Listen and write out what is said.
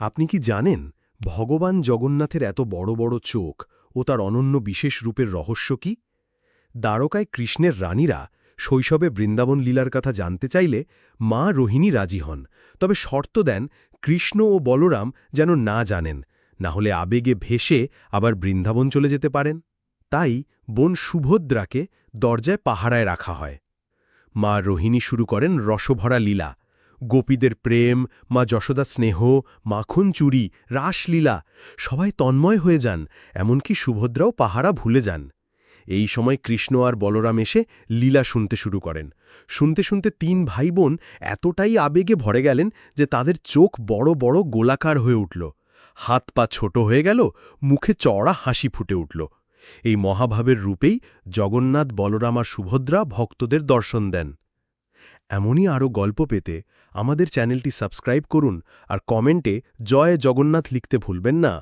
আপনি কি জানেন ভগবান জগন্নাথের এত বড় বড় চোখ ও তার অনন্য বিশেষ রূপের রহস্য কি? দ্বারকায় কৃষ্ণের রানীরা শৈশবে বৃন্দাবন লীলার কথা জানতে চাইলে মা রোহিণী রাজি হন, তবে শর্ত দেন কৃষ্ণ ও বলরাম যেন না জানেন, না হলে আবেগে ভেসে আবার বৃন্দাবন চলে যেতে পারেন। তাই বোন সুভদ্রাকে দরজায় পাহারায় রাখা হয়। মা রোহিণী শুরু করেন রসভরা লীলা, গোপীদের প্রেম, মা যশোদা স্নেহ, মাখন চুরি, রাসলীলা, সবাই তন্ময় হয়ে যান, এমনকি সুভদ্রাও পাহারা ভুলে যান। এই সময় কৃষ্ণ আর বলরাম এসে লীলা শুনতে শুরু করেন। শুনতে শুনতে তিন ভাই বোন এতটাই আবেগে ভরে গেলেন যে তাদের চোখ বড় বড় গোলাকার হয়ে উঠল, হাত পা ছোট হয়ে গেল, মুখে চড়া হাসি ফুটে উঠল। এই মহাভাবের রূপেই জগন্নাথ, বলরাম আর সুভদ্রা ভক্তদের দর্শন দেন। এমনই আরও গল্প পেতে আমাদের চ্যানেলটি সাবস্ক্রাইব করুন আর কমেন্টে জয় জগন্নাথ লিখতে ভুলবেন না।